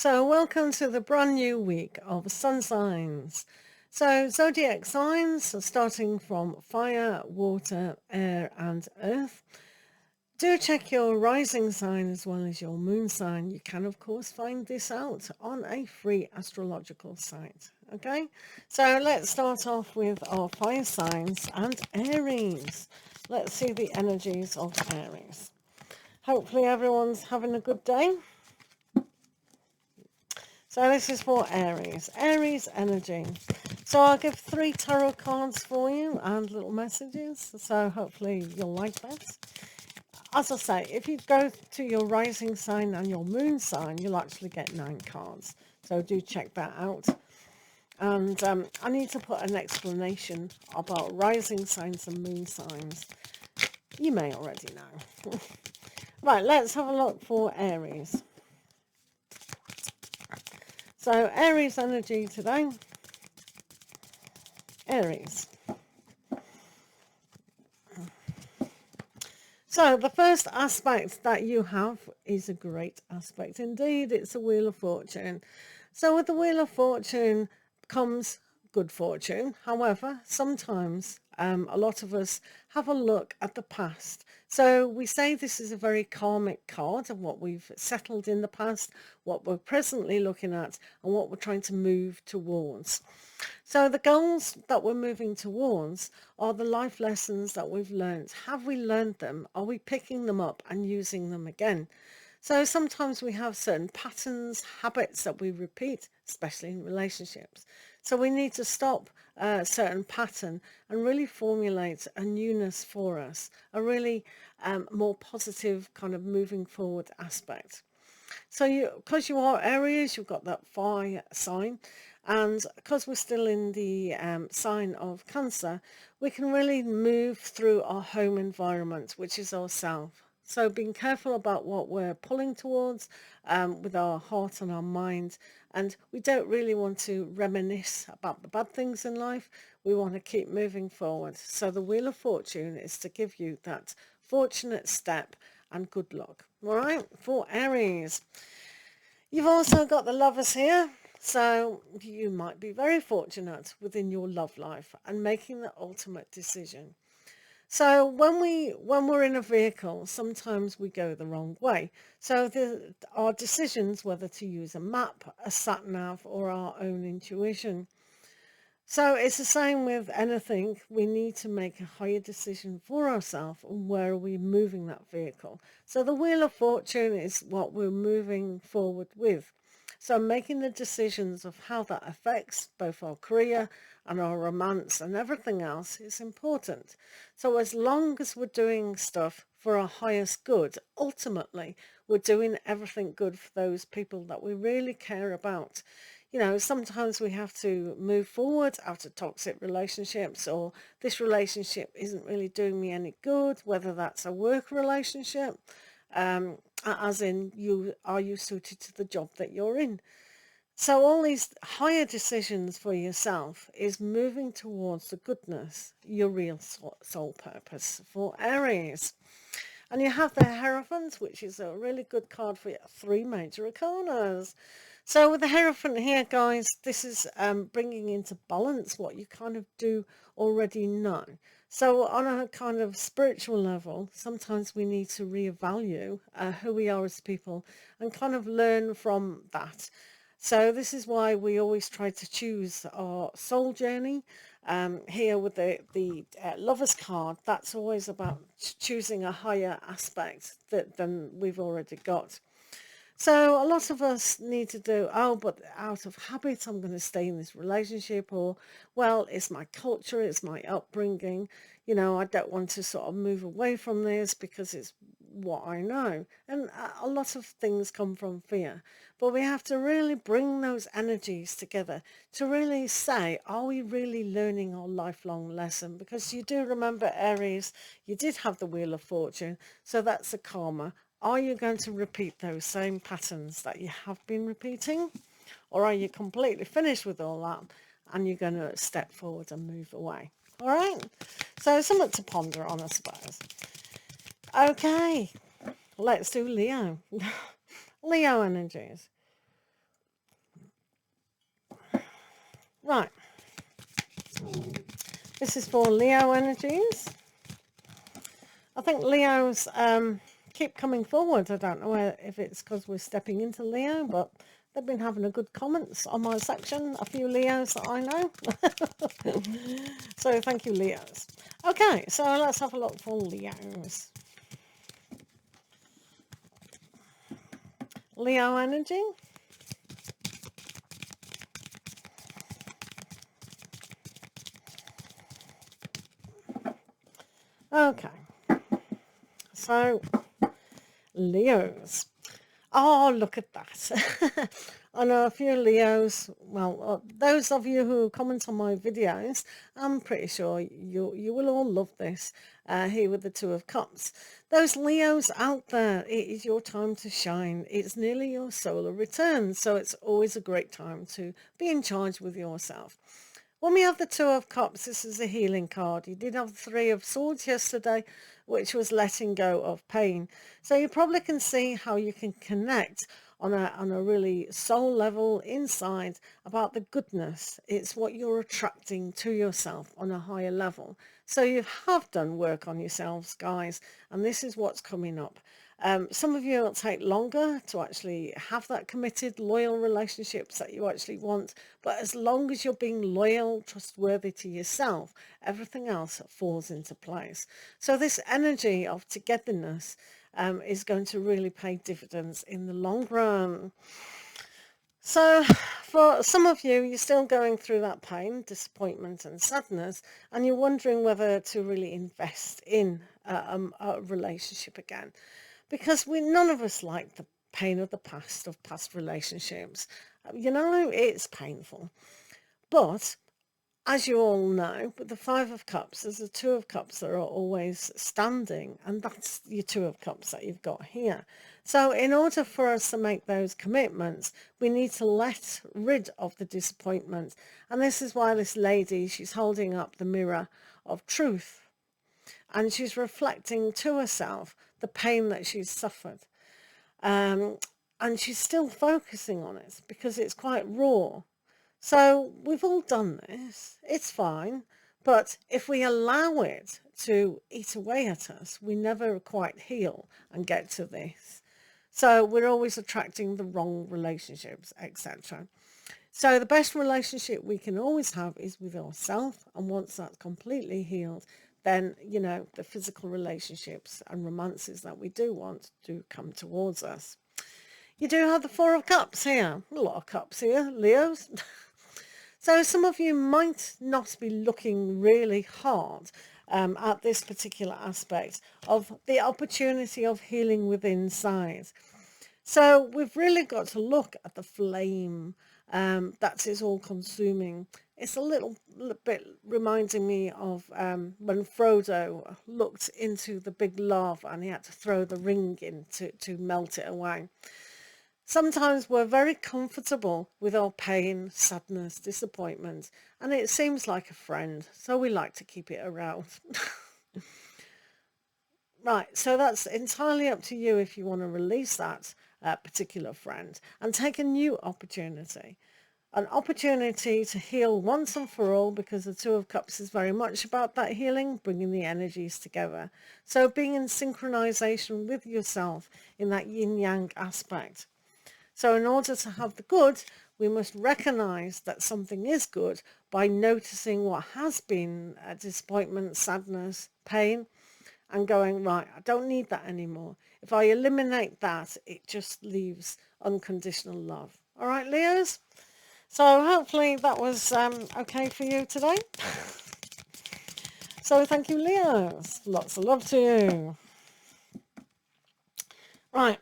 So welcome to the brand new week of sun signs. So zodiac signs are starting from fire, water, air and earth. Do check your rising sign as well as your moon sign. You can of course find this out on a free astrological site. Okay, so let's start off with our fire signs and Aries. Let's see the energies of Aries. Hopefully everyone's having a good day. So this is for Aries. Aries energy. So I'll give 3 tarot cards for you and little messages. So hopefully you'll like that. As I say, if you go to your rising sign and your moon sign, you'll actually get 9 cards. So do check that out. And I need to put an explanation about rising signs and moon signs. You may already know. Right, let's have a look for Aries. So Aries energy today. Aries. So the first aspect that you have is a great aspect indeed. It's a Wheel of Fortune. So with the Wheel of Fortune comes good fortune. However, sometimes a lot of us have a look at the past. So we say this is a very karmic card of what we've settled in the past, what we're presently looking at, and what we're trying to move towards. So the goals that we're moving towards are the life lessons that we've learned. Have we learned them? Are we picking them up and using them again? So sometimes we have certain patterns, habits that we repeat, especially in relationships. So we need to stop a certain pattern and really formulate a newness for us, a really more positive kind of moving forward aspect. So because you are Aries, you've got that fire sign. And because we're still in the sign of Cancer, we can really move through our home environment, which is ourself. So being careful about what we're pulling towards with our heart and our mind. And we don't really want to reminisce about the bad things in life. We want to keep moving forward. So the Wheel of Fortune is to give you that fortunate step and good luck. All right, for Aries. You've also got the Lovers here. So you might be very fortunate within your love life and making the ultimate decision. So when we're in a vehicle, sometimes we go the wrong way. So our decisions, whether to use a map, a sat nav, or our own intuition. So it's the same with anything. We need to make a higher decision for ourselves and where are we moving that vehicle. So the Wheel of Fortune is what we're moving forward with. So making the decisions of how that affects both our career and our romance and everything else is important. So as long as we're doing stuff for our highest good, ultimately we're doing everything good for those people that we really care about. You know, sometimes we have to move forward out of toxic relationships, or this relationship isn't really doing me any good, whether that's a work relationship, as in are you suited to the job that you're in. So all these higher decisions for yourself is moving towards the goodness, your real soul purpose for Aries. And you have the Hierophant, which is a really good card for 3 major arcanas. So with the Hierophant here, guys, this is bringing into balance what you kind of do already know. So on a kind of spiritual level, sometimes we need to reevaluate who we are as people and kind of learn from that. So this is why we always try to choose our soul journey. Here with the Lover's card, that's always about choosing a higher aspect than we've already got. So a lot of us need to do, oh, but out of habit, I'm going to stay in this relationship, or, well, it's my culture, it's my upbringing. You know, I don't want to sort of move away from this because it's what I know. And a lot of things come from fear. But we have to really bring those energies together to really say, are we really learning our lifelong lesson? Because you do remember, Aries, you did have the Wheel of Fortune. So that's the karma. Are you going to repeat those same patterns that you have been repeating? Or are you completely finished with all that and you're going to step forward and move away? All right? So something to ponder on, I suppose. Okay, let's do Leo. Leo energies. Right. This is for Leo energies. I think Leos keep coming forward. I don't know if it's because we're stepping into Leo, but they've been having a good comments on my section. A few Leos that I know. So thank you, Leos. Okay, so let's have a look for Leos. Leo energy. Okay, so Leos. Oh, look at that. I know a few Leos. Well, those of you who comment on my videos, I'm pretty sure you will all love this. Here with the Two of Cups. Those Leos out there, it is your time to shine. It's nearly your solar return, so it's always a great time to be in charge with yourself. When we have the Two of Cups, this is a healing card. You did have the Three of Swords yesterday, which was letting go of pain. So you probably can see how you can connect on a really soul level inside about the goodness. It's what you're attracting to yourself on a higher level. So you have done work on yourselves, guys, and this is what's coming up. Some of you will take longer to actually have that committed, loyal relationships that you actually want. But as long as you're being loyal, trustworthy to yourself, everything else falls into place. So this energy of togetherness is going to really pay dividends in the long run. So for some of you, you're still going through that pain, disappointment and sadness, and you're wondering whether to really invest in a relationship again. Because none of us like the pain of the past, of past relationships. You know, it's painful. But as you all know, with the Five of Cups, there's the Two of Cups that are always standing, and that's your Two of Cups that you've got here. So in order for us to make those commitments, we need to let rid of the disappointment. And this is why this lady, she's holding up the mirror of truth. And she's reflecting to herself the pain that she's suffered. And she's still focusing on it because it's quite raw. So we've all done this. It's fine. But if we allow it to eat away at us, we never quite heal and get to this. So we're always attracting the wrong relationships, etc. So the best relationship we can always have is with ourselves. And once that's completely healed, then, you know, the physical relationships and romances that we do want do come towards us. You do have the Four of Cups here. A lot of cups here, Leos. So some of you might not be looking really hard at this particular aspect of the opportunity of healing within inside. So we've really got to look at the flame that is all consuming. It's a little bit reminding me of when Frodo looked into the big lava and he had to throw the ring in to melt it away. Sometimes we're very comfortable with our pain, sadness, disappointment, and it seems like a friend, so we like to keep it around. Right, so that's entirely up to you if you want to release that particular friend and take a new opportunity. An opportunity to heal once and for all, because the Two of Cups is very much about that healing, bringing the energies together. So being in synchronization with yourself in that yin-yang aspect. So in order to have the good, we must recognize that something is good by noticing what has been disappointment, sadness, pain, and going, right, I don't need that anymore. If I eliminate that, it just leaves unconditional love. All right, Leos? So hopefully that was okay for you today. So thank you, Leos. Lots of love to you. Right,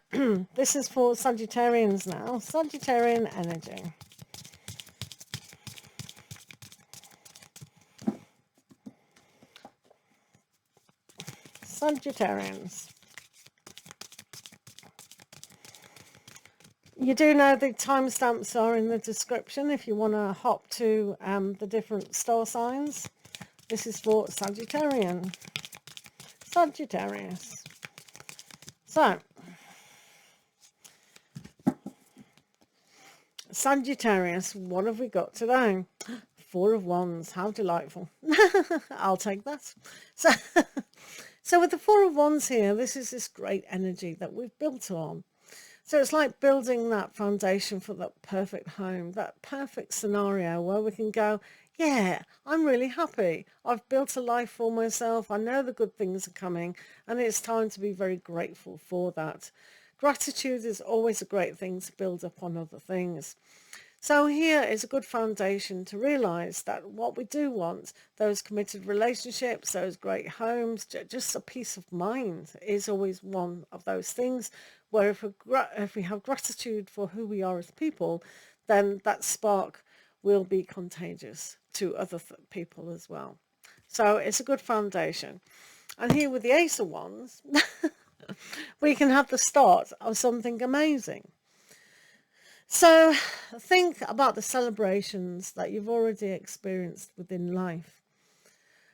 this is for Sagittarians now. Sagittarian energy. Sagittarians. You do know the timestamps are in the description if you want to hop to the different star signs. This is for Sagittarian. Sagittarius. So, Sagittarius, what have we got today? Four of Wands. How delightful. I'll take that. So, so with the Four of Wands here, this is this great energy that we've built on. So it's like building that foundation for that perfect home, that perfect scenario where we can go, yeah, I'm really happy. I've built a life for myself. I know the good things are coming, and it's time to be very grateful for that. Gratitude is always a great thing to build up on other things. So here is a good foundation to realise that what we do want, those committed relationships, those great homes, just a peace of mind is always one of those things where if we have gratitude for who we are as people, then that spark will be contagious to other people as well. So it's a good foundation. And here with the Ace of Wands, we can have the start of something amazing. So think about the celebrations that you've already experienced within life.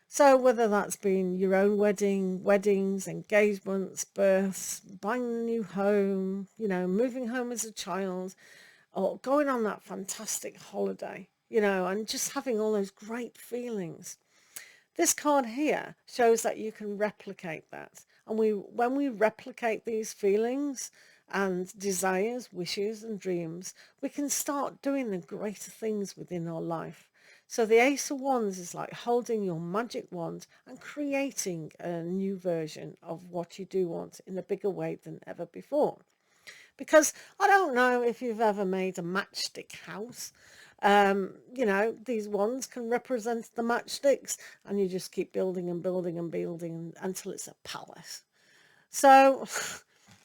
So whether that's been your own weddings, engagements, births, buying a new home, moving home as a child, or going on that fantastic holiday, and just having all those great feelings. This card here shows that you can replicate that. And when we replicate these feelings and desires, wishes and dreams, we can start doing the greater things within our life. So the Ace of Wands is like holding your magic wand and creating a new version of what you do want in a bigger way than ever before. Because I don't know if you've ever made a matchstick house. These wands can represent the matchsticks, and you just keep building and building and building until it's a palace. So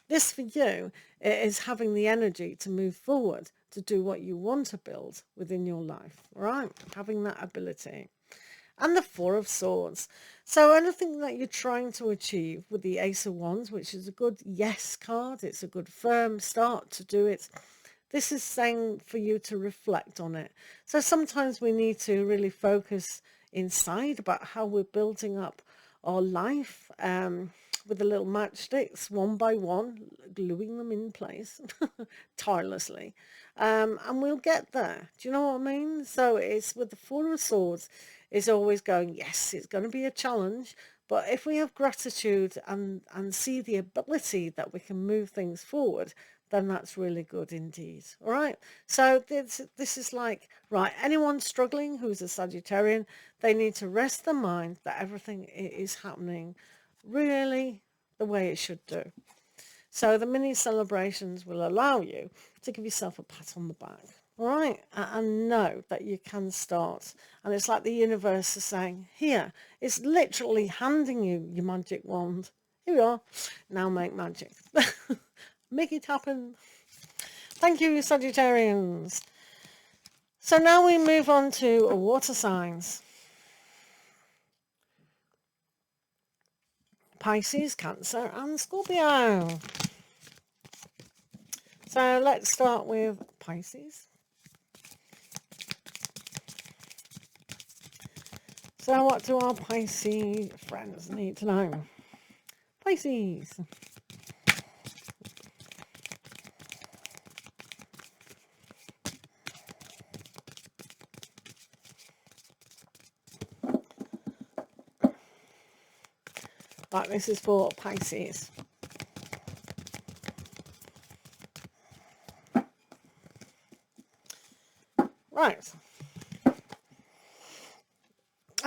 this for you is having the energy to move forward, to do what you want to build within your life, right? Having that ability. And the Four of Swords. So anything that you're trying to achieve with the Ace of Wands, which is a good yes card, it's a good firm start to do it. This is saying for you to reflect on it. So sometimes we need to really focus inside about how we're building up our life with the little matchsticks, one by one, gluing them in place tirelessly. And we'll get there. Do you know what I mean? So it's with the Four of Swords, is always going, yes, it's going to be a challenge. But if we have gratitude and see the ability that we can move things forward, then that's really good indeed. All right. So this is like, right, anyone struggling who's a Sagittarian, they need to rest their mind that everything is happening really the way it should do. So the mini celebrations will allow you to give yourself a pat on the back. All right. And know that you can start. And it's like the universe is saying, here, it's literally handing you your magic wand. Here we are. Now make magic. Make it happen. Thank you, Sagittarians. So now we move on to water signs. Pisces, Cancer and Scorpio. So let's start with Pisces. So what do our Pisces friends need to know? Pisces. Right, this is for Pisces. Right.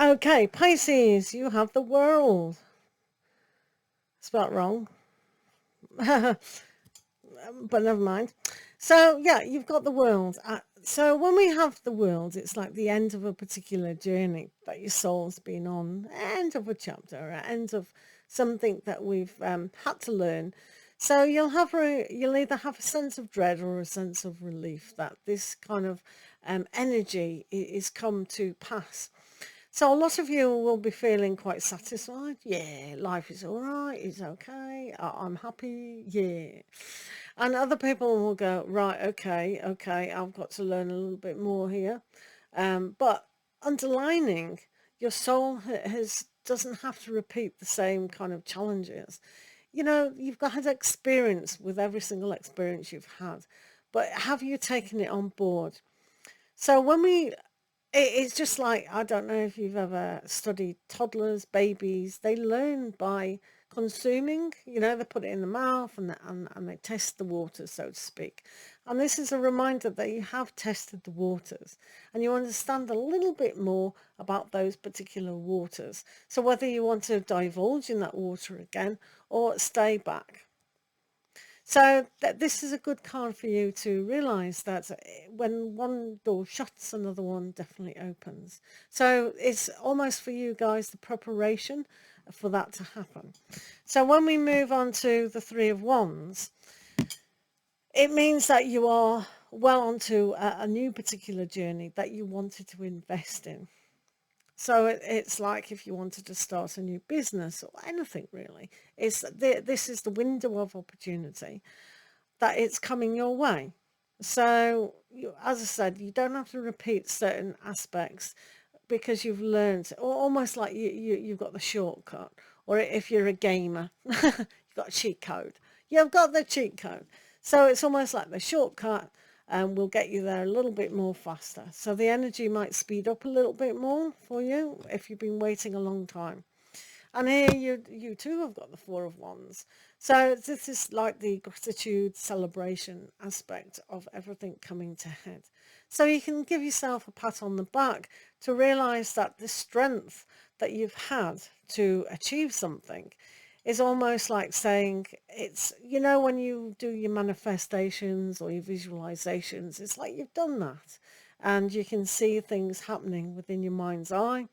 Okay, Pisces, you have the World. Spelled wrong. But never mind. So, yeah, you've got the World. So when we have the World, it's like the end of a particular journey that your soul's been on, end of a chapter, end of something that we've had to learn. So you'll either have a sense of dread or a sense of relief that this kind of energy is come to pass. So a lot of you will be feeling quite satisfied. Yeah, life is all right. It's okay. I'm happy. Yeah. And other people will go, right, okay, I've got to learn a little bit more here. But underlining, your soul doesn't have to repeat the same kind of challenges. You've had experience with every single experience you've had. But have you taken it on board? So when we It's just like, I don't know if you've ever studied toddlers, babies. They learn by consuming, they put it in the mouth and they test the waters, so to speak. And this is a reminder that you have tested the waters and you understand a little bit more about those particular waters. So whether you want to divulge in that water again or stay back. So this is a good card for you to realise that when one door shuts, another one definitely opens. So it's almost for you guys the preparation for that to happen. So when we move on to the Three of Wands, it means that you are well onto a new particular journey that you wanted to invest in. So it's like if you wanted to start a new business or anything really, this is the window of opportunity that it's coming your way. So as I said, you don't have to repeat certain aspects because you've learned, or almost like you've got the shortcut. Or if you're a gamer, you've got a cheat code. You've got the cheat code. So it's almost like the shortcut will get you there a little bit more faster. So the energy might speed up a little bit more for you if you've been waiting a long time. And here you too have got the Four of Wands. So this is like the gratitude, celebration aspect of everything coming to head. So you can give yourself a pat on the back to realise that the strength that you've had to achieve something is almost like saying, it's, when you do your manifestations or your visualizations, it's like you've done that and you can see things happening within your mind's eye.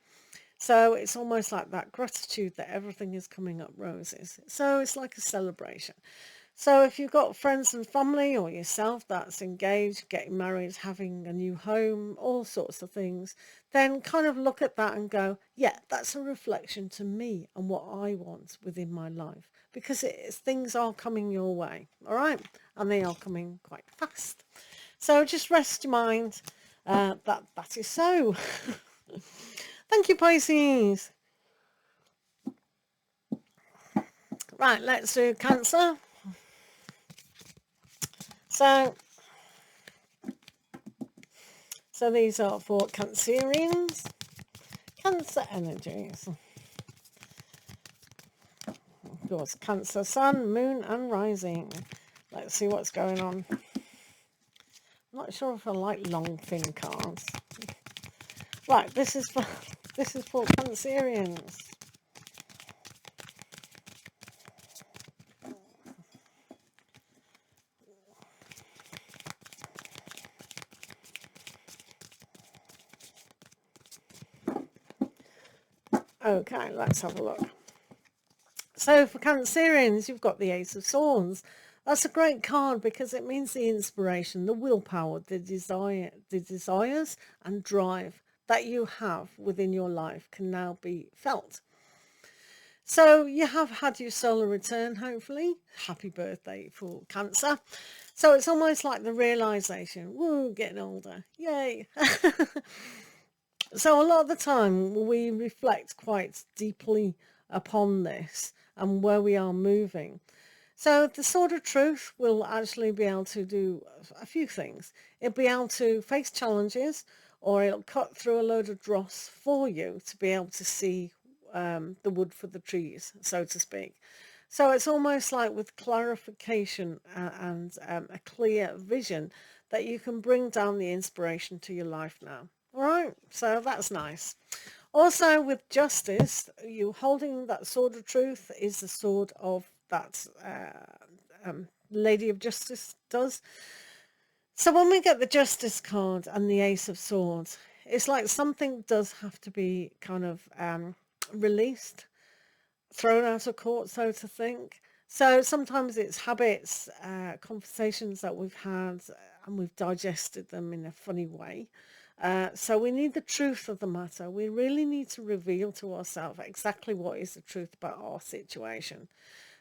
So it's almost like that gratitude that everything is coming up roses. So it's like a celebration. So if you've got friends and family or yourself that's engaged, getting married, having a new home, all sorts of things, then kind of look at that and go, yeah, that's a reflection to me and what I want within my life. Because things are coming your way, all right? And they are coming quite fast. So just rest your mind that is so. Thank you, Pisces. Right, let's do Cancer. So these are for Cancerians. Cancer energies. Of course, Cancer Sun, Moon and Rising. Let's see what's going on. I'm not sure if I like long, thin cards. Right, this is for Cancerians. Okay, let's have a look. So for Cancerians, you've got the Ace of Swords. That's a great card because it means the inspiration, the willpower, the desires and drive that you have within your life can now be felt. So you have had your solar return, hopefully. Happy birthday for Cancer. So it's almost like the realization, woo, getting older, yay. So a lot of the time we reflect quite deeply upon this and where we are moving. So the Sword of Truth will actually be able to do a few things. It'll be able to face challenges, or it'll cut through a load of dross for you to be able to see the wood for the trees, so to speak. So it's almost like with clarification and a clear vision that you can bring down the inspiration to your life now. All right, so that's nice. Also with Justice, you holding that Sword of Truth is the sword of that Lady of Justice does. So when we get the Justice card and the Ace of Swords, it's like something does have to be kind of released, thrown out of court, so to think. So sometimes it's habits, conversations that we've had, and we've digested them in a funny way. So we need the truth of the matter. We really need to reveal to ourselves exactly what is the truth about our situation.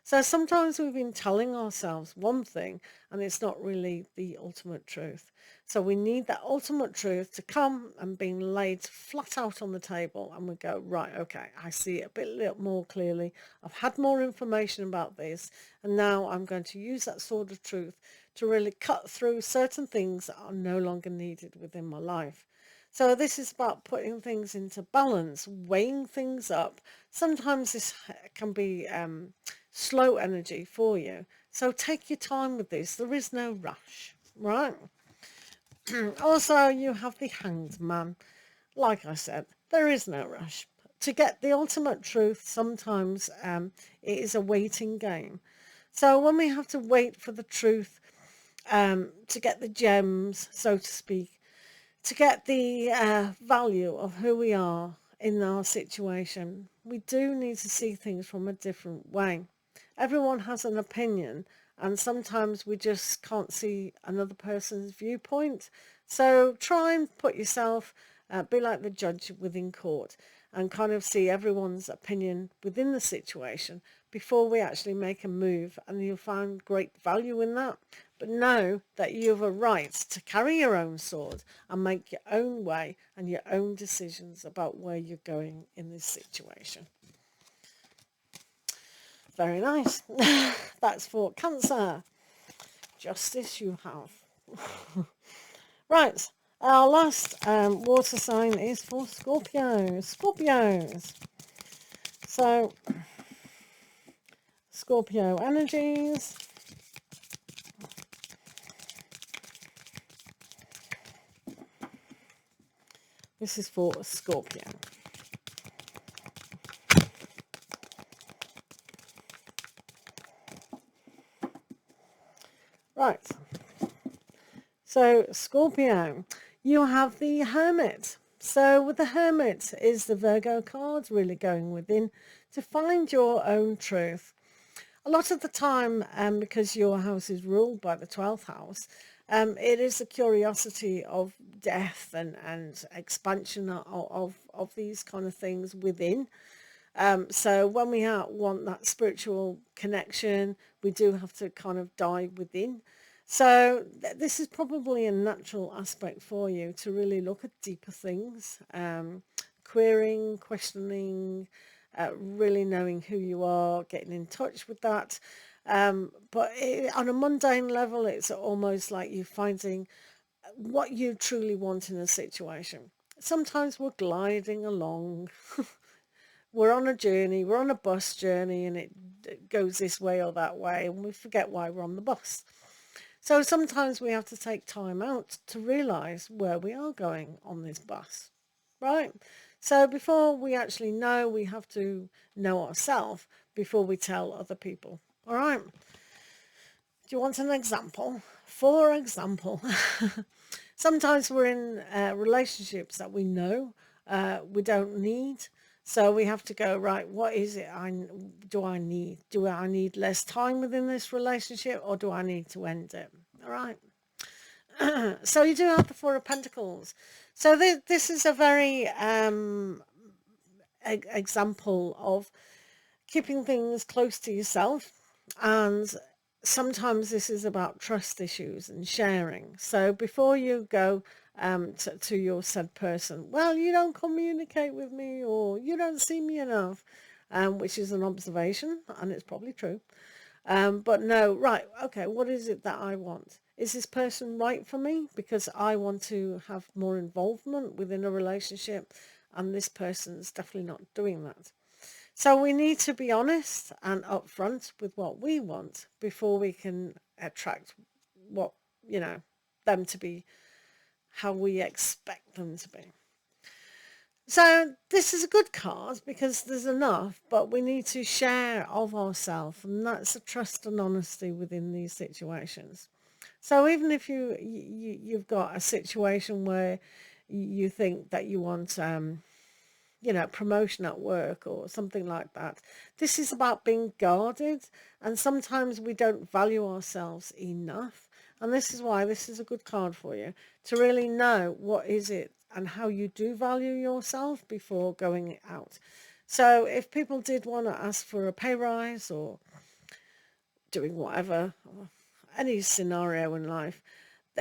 So sometimes we've been telling ourselves one thing and it's not really the ultimate truth. So we need that ultimate truth to come and being laid flat out on the table, and we go, right, okay, I see it a bit more clearly. I've had more information about this, and now I'm going to use that Sword of Truth to really cut through certain things that are no longer needed within my life. So this is about putting things into balance, weighing things up. Sometimes this can be slow energy for you. So take your time with this. There is no rush, right? Also, you have the Hanged Man. Like I said, there is no rush. To get the ultimate truth, sometimes it is a waiting game. So when we have to wait for the truth, to get the gems, so to speak, to get the value of who we are in our situation, we do need to see things from a different way. Everyone has an opinion, and sometimes we just can't see another person's viewpoint. So try and put yourself, be like the judge within court, and kind of see everyone's opinion within the situation before we actually make a move, and you'll find great value in that. But know that you have a right to carry your own sword and make your own way and your own decisions about where you're going in this situation. Very nice. That's for Cancer. Justice you have. Right. Our last water sign is for Scorpio. Scorpios. So, Scorpio energies. This is for Scorpio. Right. So, Scorpio, you have the Hermit. So, with the Hermit is the Virgo card, really going within to find your own truth. A lot of the time, because your house is ruled by the 12th house, it is the curiosity of death and expansion of these kind of things within. So when we want that spiritual connection, we do have to kind of dive within. So this is probably a natural aspect for you to really look at deeper things, querying, questioning, really knowing who you are, getting in touch with that. But on a mundane level, it's almost like you finding what you truly want in a situation. Sometimes we're gliding along. We're on a journey, we're on a bus journey, and it goes this way or that way, and we forget why we're on the bus. So sometimes we have to take time out to realise where we are going on this bus, right? So before we actually know, we have to know ourselves before we tell other people, all right? Do you want an example? For example, sometimes we're in relationships that we know we don't need. So we have to go, right, what is it do I need? Do I need less time within this relationship, or do I need to end it? All right. So you do have the Four of Pentacles. So this is a very example of keeping things close to yourself, and sometimes this is about trust issues and sharing. So before you go to your said person, well, you don't communicate with me, or you don't see me enough, which is an observation, and it's probably true. But no, right, okay, what is it that I want? Is this person right for me? Because I want to have more involvement within a relationship, and this person's definitely not doing that. So we need to be honest and upfront with what we want before we can attract what, them to be how we expect them to be. So this is a good card because there's enough, but we need to share of ourselves, and that's the trust and honesty within these situations. So even if you've got a situation where you think that you want promotion at work or something like that, this is about being guarded, and sometimes we don't value ourselves enough. And this is why this is a good card for you, to really know what is it and how you do value yourself before going out. So if people did want to ask for a pay rise or doing whatever, or any scenario in life,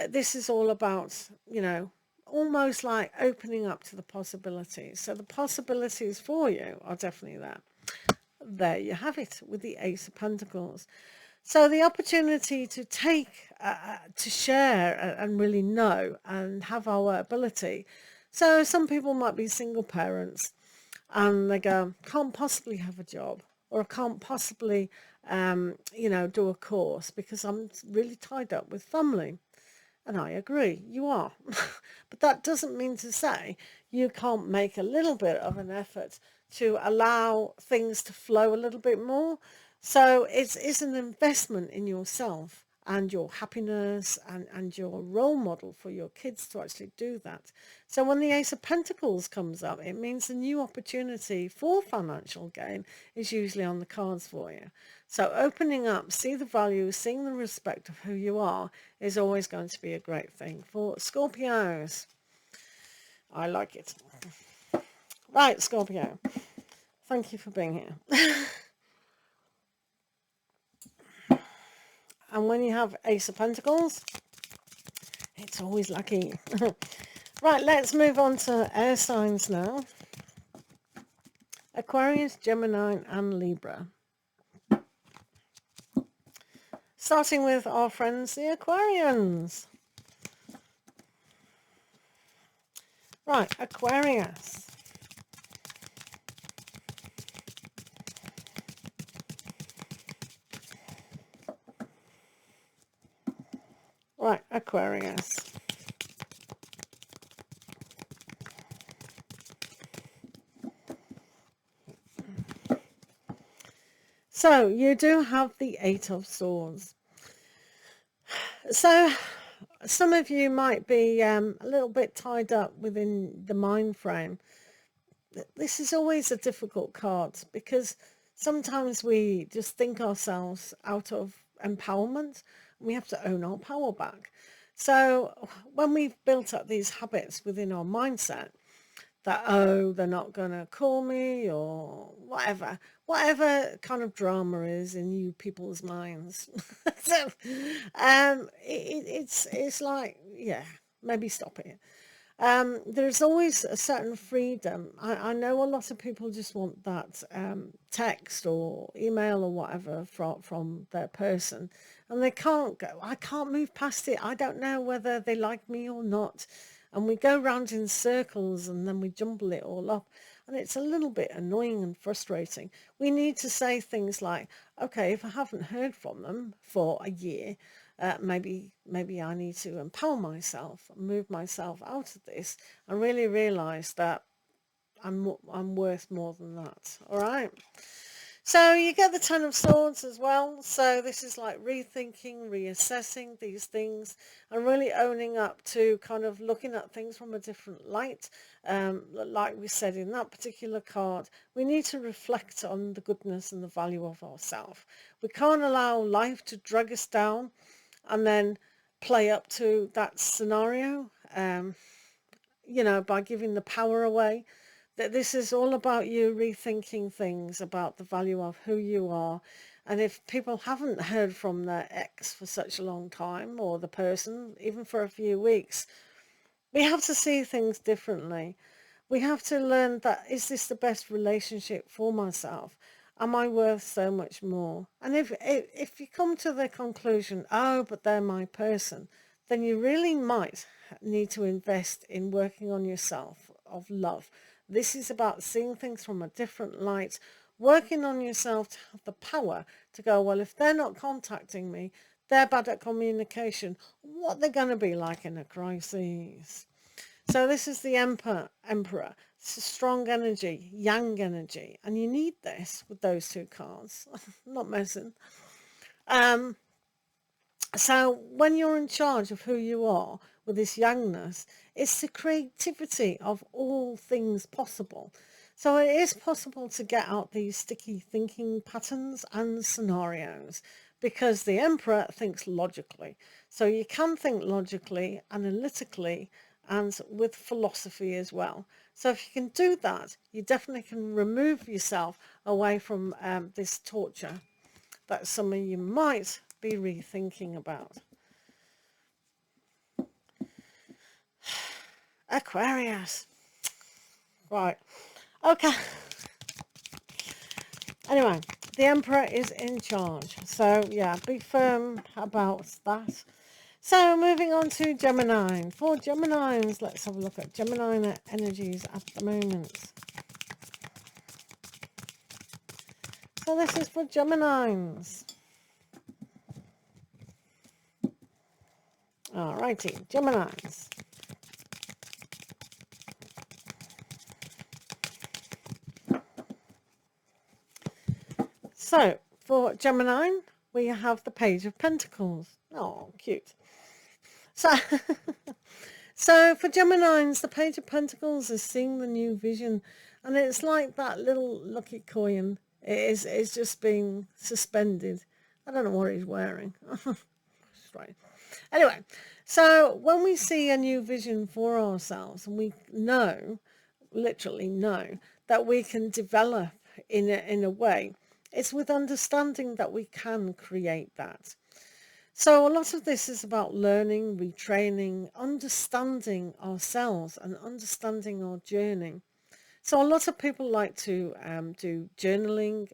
this is all about, almost like opening up to the possibilities. So the possibilities for you are definitely there. There you have it with the Ace of Pentacles. So the opportunity to take, to share and really know and have our ability So some people might be single parents and they go, can't possibly have a job, or can't possibly, do a course because I'm really tied up with family. And I agree, you are. But that doesn't mean to say you can't make a little bit of an effort to allow things to flow a little bit more. So it's an investment in yourself and your happiness and your role model for your kids to actually do that. So when the Ace of Pentacles comes up, it means a new opportunity for financial gain is usually on the cards for you. So opening up, see the value, seeing the respect of who you are is always going to be a great thing for Scorpios. I like it. Right, Scorpio. Thank you for being here. And when you have Ace of Pentacles, it's always lucky. Right, let's move on to air signs now. Aquarius, Gemini, and Libra. Starting with our friends, the Aquarians. Right, Aquarius. Right, Aquarius. So, you do have the Eight of Swords. So, some of you might be a little bit tied up within the mind frame. This is always a difficult card because sometimes we just think ourselves out of empowerment. We have to own our power back. So when we've built up these habits within our mindset that, oh, they're not going to call me or whatever kind of drama is in you people's minds. So it's like, yeah, maybe stop it. There's always a certain freedom. I know a lot of people just want that text or email or whatever from their person, and they can't go, I can't move past it. I don't know whether they like me or not. And we go round in circles and then we jumble it all up. And it's a little bit annoying and frustrating. We need to say things like, okay, if I haven't heard from them for a year, maybe I need to empower myself, move myself out of this, and really realize that I'm worth more than that. All right. So you get the Ten of Swords as well. So this is like rethinking, reassessing these things, and really owning up to kind of looking at things from a different light. Like we said in that particular card, we need to reflect on the goodness and the value of ourselves. We can't allow life to drag us down and then play up to that scenario, by giving the power away. That this is all about you rethinking things about the value of who you are. And if people haven't heard from their ex for such a long time, or the person, even for a few weeks, we have to see things differently. We have to learn that, is this the best relationship for myself? Am I worth so much more? And if you come to the conclusion, oh, but they're my person, then you really might need to invest in working on yourself of love. This is about seeing things from a different light, working on yourself to have the power to go, well, if they're not contacting me, they're bad at communication, what they're going to be like in a crisis. So this is the Emperor. It's a strong energy, yang energy, and you need this with those two cards. Not messing. So when you're in charge of who you are with this youngness, it's the creativity of all things possible. So it is possible to get out these sticky thinking patterns and scenarios because the Emperor thinks logically. So you can think logically, analytically, and with philosophy as well. So if you can do that, you definitely can remove yourself away from this torture that some of you might be rethinking about. Aquarius. Right. Okay. Anyway, the Emperor is in charge. So, yeah, be firm about that. So moving on to Gemini. For Geminis, let's have a look at Gemini energies at the moment. So this is for Geminis. Alrighty, Geminis. So for Gemini, we have the Page of Pentacles. Oh, cute. So, so for Geminis, the Page of Pentacles is seeing the new vision, and it's like that little lucky coin. It's just being suspended. I don't know what he's wearing. Right. Anyway, so when we see a new vision for ourselves, and we know, literally know, that we can develop in a way, it's with understanding that we can create that. So a lot of this is about learning, retraining, understanding ourselves and understanding our journey. So a lot of people like to do journaling,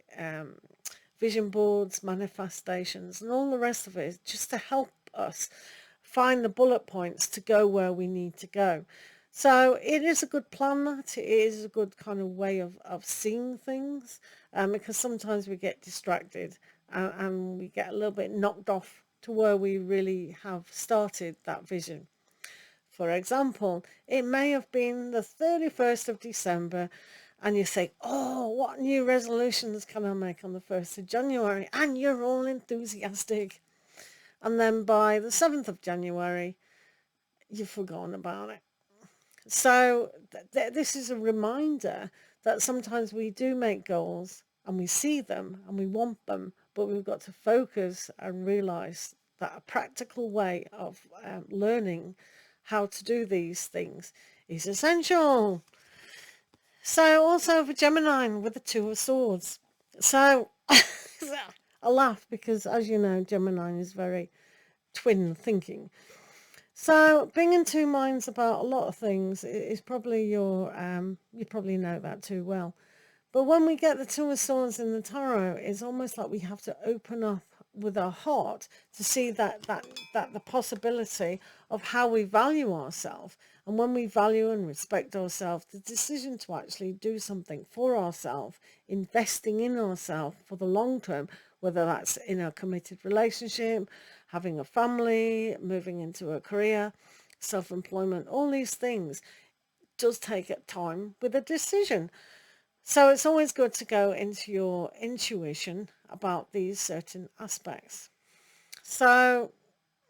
vision boards, manifestations, and all the rest of it, just to help us find the bullet points to go where we need to go. So it is a good plan, that it is a good kind of way of seeing things, because sometimes we get distracted and we get a little bit knocked off to where we really have started that vision. For example, it may have been the 31st of December and you say, oh, what new resolutions can I make on the 1st of January? And you're all enthusiastic. And then by the 7th of January, you've forgotten about it. So this is a reminder that sometimes we do make goals and we see them and we want them, but we've got to focus and realize that a practical way of learning how to do these things is essential. So also for Gemini with the Two of Swords. So I laugh because, as you know, Gemini is very twin thinking. So being in two minds about a lot of things is probably your, you probably know that too well. But when we get the Two of Swords in the tarot, it's almost like we have to open up with our heart to see that the possibility of how we value ourselves. And when we value and respect ourselves, the decision to actually do something for ourselves, investing in ourselves for the long term, whether that's in a committed relationship, having a family, moving into a career, self-employment, all these things does take time with a decision. So it's always good to go into your intuition about these certain aspects. So,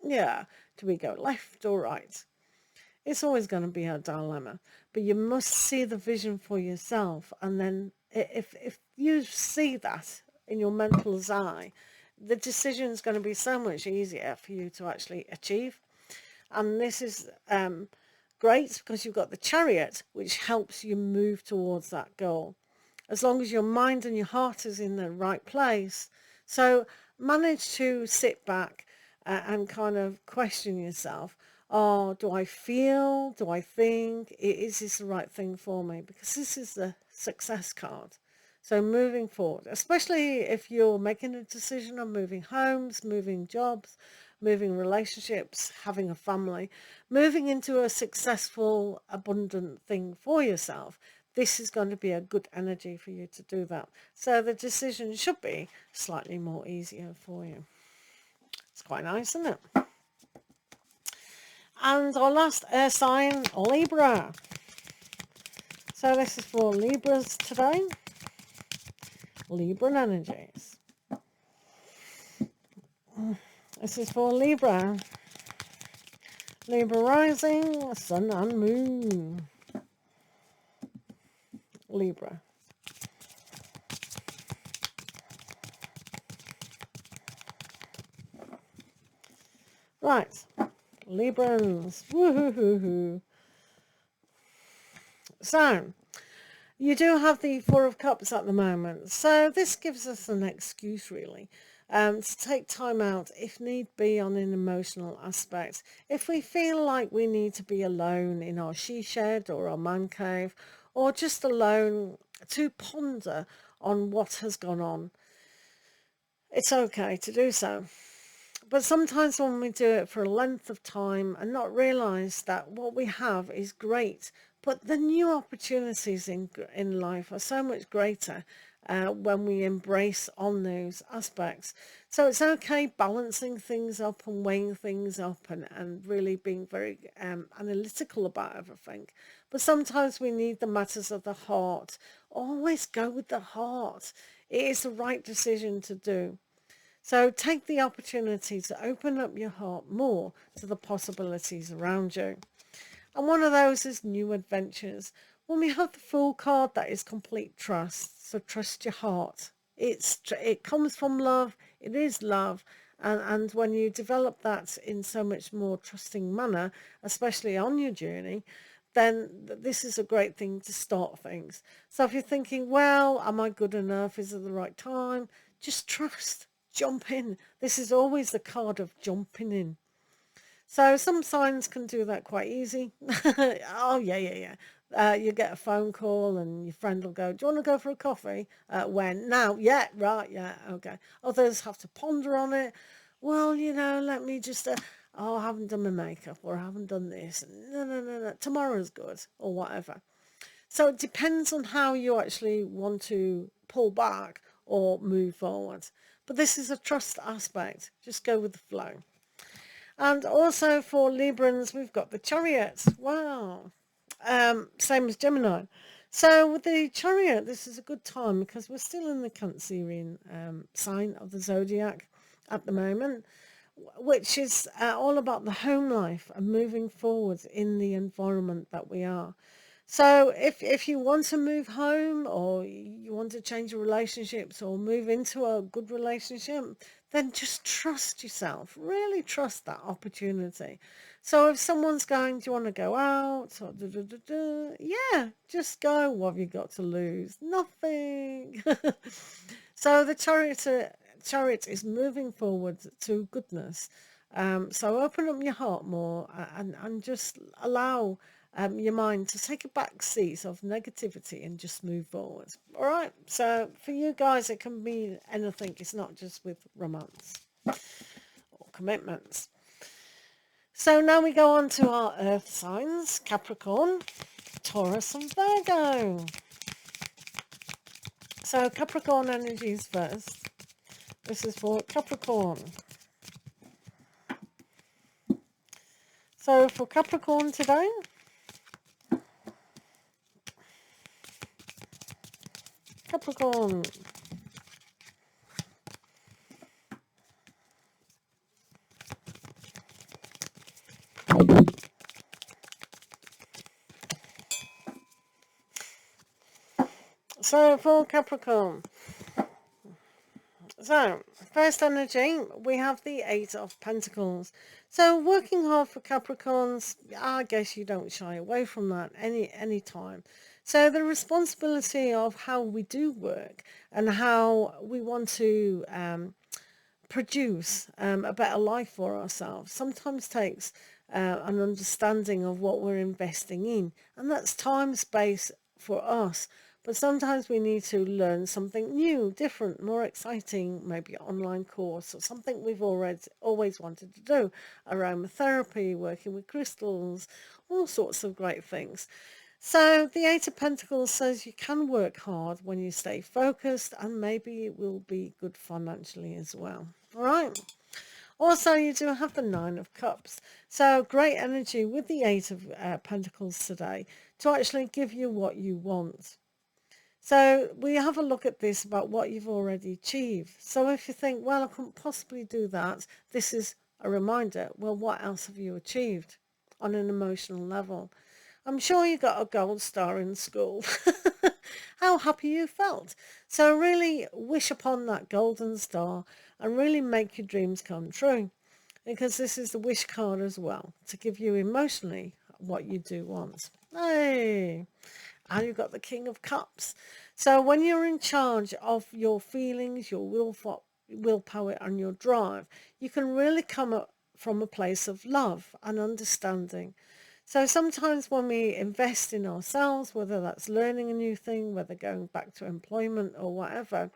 yeah, do we go left or right? It's always going to be a dilemma, but you must see the vision for yourself. And then if you see that in your mental's eye, the decision is going to be so much easier for you to actually achieve. And this is great because you've got the Chariot, which helps you move towards that goal, as long as your mind and your heart is in the right place. So manage to sit back and kind of question yourself. Oh, do I feel? Do I think? Is this the right thing for me? Because this is the success card. So moving forward, especially if you're making a decision on moving homes, moving jobs, moving relationships, having a family, moving into a successful, abundant thing for yourself, this is going to be a good energy for you to do that. So the decision should be slightly more easier for you. It's quite nice, isn't it? And our last air sign, Libra. So this is for Libras today. Libra energies. This is for Libra. Libra rising, sun and moon. Libra. Right, Librans. Woohoo. So, you do have the Four of Cups at the moment. So this gives us an excuse, really, to take time out, if need be, on an emotional aspect. If we feel like we need to be alone in our she shed or our man cave, or just alone to ponder on what has gone on, it's okay to do so. But sometimes when we do it for a length of time and not realize that what we have is great, but the new opportunities in life are so much greater when we embrace on those aspects. So it's okay balancing things up and weighing things up and really being very analytical about everything. But sometimes we need the matters of the heart. Always go with the heart. It is the right decision to do. So take the opportunity to open up your heart more to the possibilities around you. And one of those is new adventures. When we have the Fool card, that is complete trust. So trust your heart. It comes from love. It is love. And when you develop that in so much more trusting manner, especially on your journey, then this is a great thing to start things. So if you're thinking, well, am I good enough? Is it the right time? Just trust. Jump in. This is always the card of jumping in. So some signs can do that quite easy. Oh, yeah. You get a phone call and your friend will go, do you want to go for a coffee? When? Now? Yeah, right, yeah, okay. Others have to ponder on it. Well, let me just, I haven't done my makeup or I haven't done this. No. Tomorrow's good or whatever. So it depends on how you actually want to pull back or move forward. But this is a trust aspect. Just go with the flow. And also for Librans, we've got the Chariot. Wow. Same as Gemini. So with the Chariot, this is a good time because we're still in the Cancerian sign of the zodiac at the moment, which is all about the home life and moving forward in the environment that we are. So if you want to move home or you want to change your relationships or move into a good relationship, then just trust yourself. Really trust that opportunity. So if someone's going, do you want to go out? Or yeah, just go. What have you got to lose? Nothing. So the chariot is moving forward to goodness. So open up your heart more and just allow your mind to take a back seat of negativity and just move forward. All right. So for you guys, it can be anything. It's not just with romance or commitments. So now we go on to our earth signs: Capricorn, Taurus and Virgo. So Capricorn energies first. This is for Capricorn. So for Capricorn today, Capricorn. So for Capricorn. So first energy, we have the Eight of Pentacles. So working hard for Capricorns, I guess you don't shy away from that any time. So the responsibility of how we do work and how we want to produce a better life for ourselves sometimes takes an understanding of what we're investing in, and that's time, space for us. But sometimes we need to learn something new, different, more exciting, maybe an online course or something we've always wanted to do. Aromatherapy, working with crystals, all sorts of great things. So the Eight of Pentacles says you can work hard when you stay focused, and maybe it will be good financially as well. All right. Also, you do have the Nine of Cups. So great energy with the Eight of Pentacles today to actually give you what you want. So we have a look at this about what you've already achieved. So if you think, well, I couldn't possibly do that, this is a reminder. Well, what else have you achieved on an emotional level? I'm sure you got a gold star in school. How happy you felt. So really wish upon that golden star and really make your dreams come true, because this is the wish card as well, to give you emotionally what you do want. Hey! And you've got the King of Cups. So when you're in charge of your feelings, your willpower and your drive, you can really come up from a place of love and understanding. So sometimes when we invest in ourselves, whether that's learning a new thing, whether going back to employment or whatever,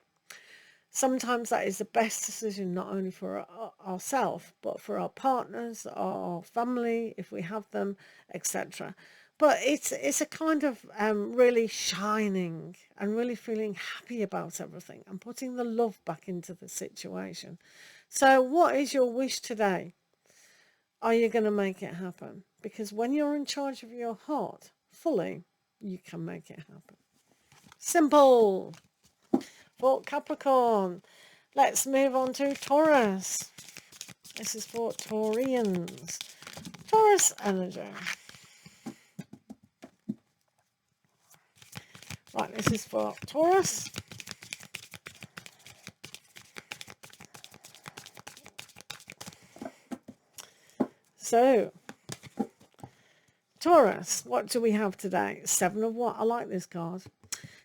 Sometimes that is the best decision, not only for ourselves, but for our partners, our family, if we have them, etc. But it's a kind of really shining and really feeling happy about everything and putting the love back into the situation. So what is your wish today? Are you going to make it happen? Because when you're in charge of your heart fully, you can make it happen. Simple. For Capricorn. Let's move on to Taurus. This is for Taurians. Taurus energy. Right, this is for Taurus. So, Taurus, what do we have today? 7 of Wands. I like this card.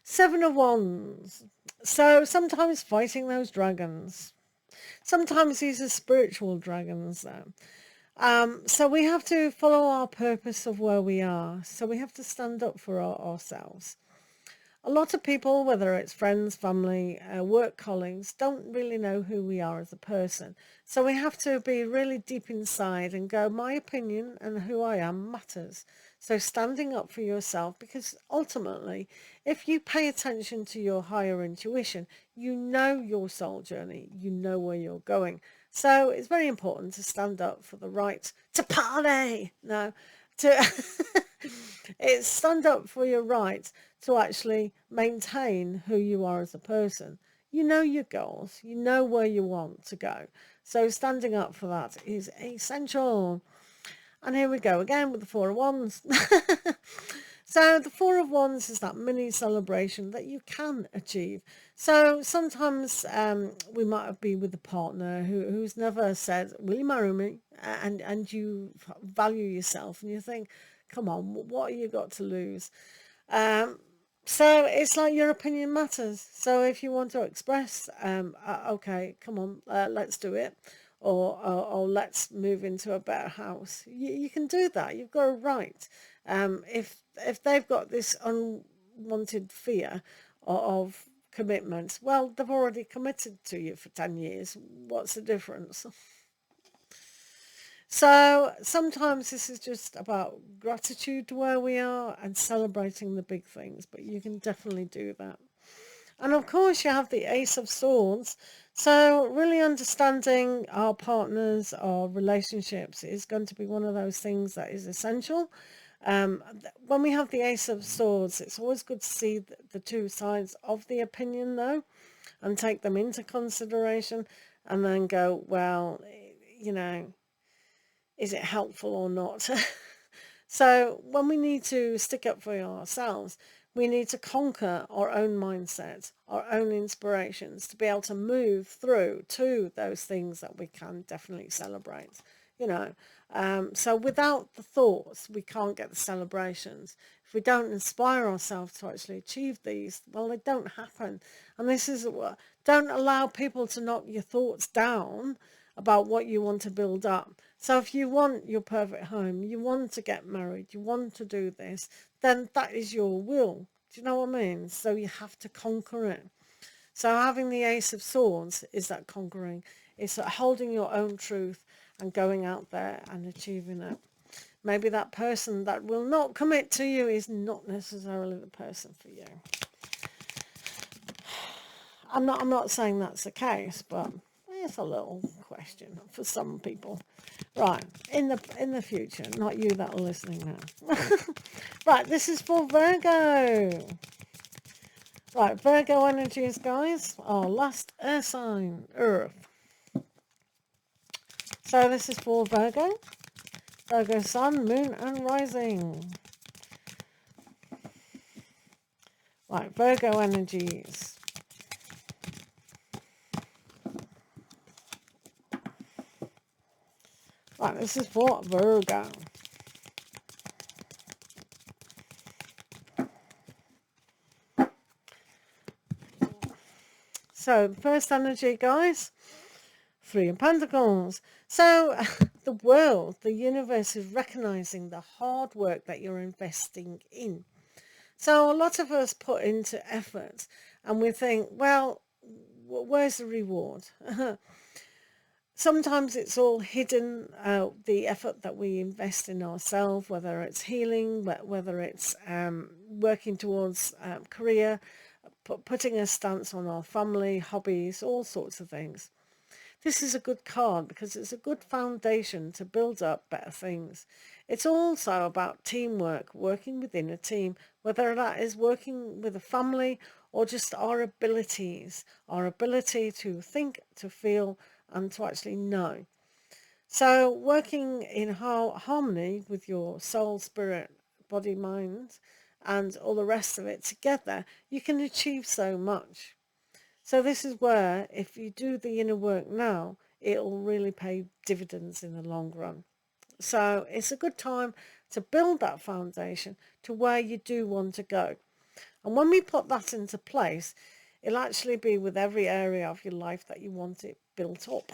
7 of Wands. So sometimes fighting those dragons. Sometimes these are spiritual dragons though. So we have to follow our purpose of where we are. So we have to stand up for ourselves. A lot of people, whether it's friends, family, work colleagues, don't really know who we are as a person. So we have to be really deep inside and go, my opinion and who I am matters. So standing up for yourself, because ultimately, if you pay attention to your higher intuition, you know your soul journey, you know where you're going. So it's very important to stand up for the right to party. No, to it's stand up for your right to actually maintain who you are as a person. You know your goals, you know where you want to go. So standing up for that is essential. And here we go again with the 4 of Wands. So the 4 of Wands is that mini celebration that you can achieve. So sometimes we might be with a partner who's never said, will you marry me? And you value yourself and you think, come on, what have you got to lose? So it's like your opinion matters. So if you want to express, okay, come on, let's do it. Or let's move into a better house. You can do that. You've got a right. If they've got this unwanted fear of commitment, well, they've already committed to you for 10 years. What's the difference? So sometimes this is just about gratitude to where we are and celebrating the big things, but you can definitely do that. And of course you have the Ace of Swords. So really understanding our partners, our relationships is going to be one of those things that is essential. When we have the Ace of Swords, it's always good to see the two sides of the opinion though, and take them into consideration and then go, well, you know, is it helpful or not? So when we need to stick up for ourselves, we need to conquer our own mindset, our own inspirations to be able to move through to those things that we can definitely celebrate, you know. So without the thoughts, we can't get the celebrations. If we don't inspire ourselves to actually achieve these, well, they don't happen. And this is what, don't allow people to knock your thoughts down about what you want to build up. So if you want your perfect home, you want to get married, you want to do this, then that is your will. Do you know what I mean? So you have to conquer it. So having the Ace of Swords is that conquering. It's holding your own truth and going out there and achieving it. Maybe that person that will not commit to you is not necessarily the person for you. I'm not saying that's the case, but it's a little question for some people. Right, in the future, not you that are listening now. Right, this is for Virgo. Right, Virgo energies, guys. Our last air sign, Earth. So this is for Virgo. Virgo sun, moon and rising. Right, Virgo energies. Right, this is for Virgo. So, first energy, guys, 3 of Pentacles. So, the world, the universe is recognizing the hard work that you're investing in. So, a lot of us put into effort and we think, well, where's the reward? Sometimes it's all hidden, the effort that we invest in ourselves, whether it's healing, whether it's working towards career, putting a stance on our family, hobbies, all sorts of things. This is a good card because it's a good foundation to build up better things. It's also about teamwork, working within a team, whether that is working with a family or just our abilities, our ability to think, to feel, and to actually know. So working in harmony with your soul, spirit, body, mind, and all the rest of it together, you can achieve so much. So this is where, if you do the inner work now, it'll really pay dividends in the long run. So it's a good time to build that foundation to where you do want to go. And when we put that into place, it'll actually be with every area of your life that you want it built up.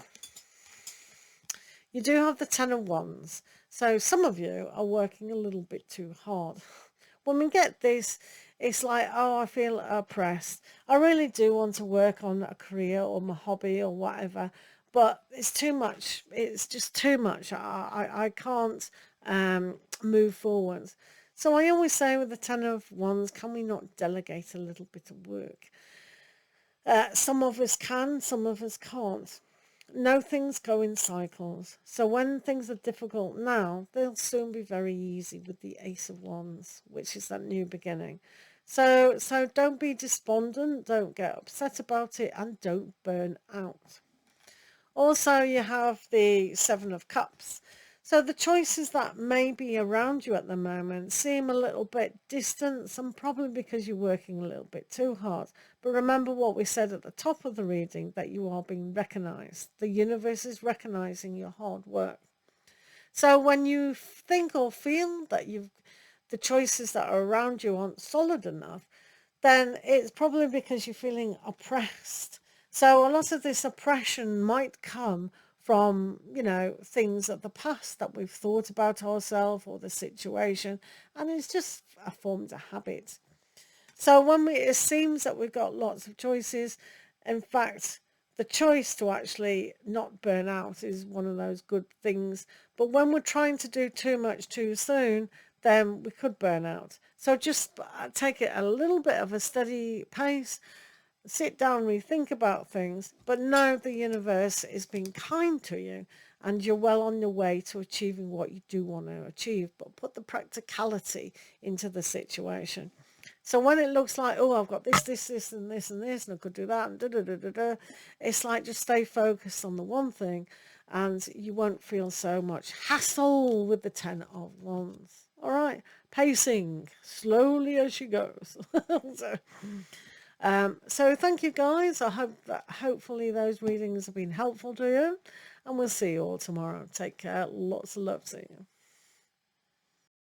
You do have the 10 of Wands. So some of you are working a little bit too hard. When we get this, it's like, oh, I feel oppressed. I really do want to work on a career or my hobby or whatever, but it's too much. It's just too much. I can't move forwards. So I always say with the 10 of Wands, can we not delegate a little bit of work? Some of us can, some of us can't. No, things go in cycles. So when things are difficult now, they'll soon be very easy with the Ace of Wands, which is that new beginning. So don't be despondent, don't get upset about it, and don't burn out. Also, you have the 7 of Cups. So the choices that may be around you at the moment seem a little bit distant, and probably because you're working a little bit too hard. But remember what we said at the top of the reading, that you are being recognized. The universe is recognizing your hard work. So when you think or feel that the choices that are around you aren't solid enough, then it's probably because you're feeling oppressed. So a lot of this oppression might come from, things of the past that we've thought about ourselves or the situation, and it's just a formed a habit. So when it seems that we've got lots of choices, in fact, the choice to actually not burn out is one of those good things. But when we're trying to do too much too soon, then we could burn out. So just take it a little bit of a steady pace. Sit down, rethink about things, but know the universe is being kind to you and you're well on your way to achieving what you do want to achieve, but put the practicality into the situation. So when it looks like, oh, I've got this, and this, and this, and I could do that, and da-da-da-da-da, it's like just stay focused on the one thing and you won't feel so much hassle with the 10 of Wands. All right, pacing slowly as she goes. So thank you guys. I hope that hopefully those readings have been helpful to you, and we'll see you all tomorrow. Take care. Lots of love to you.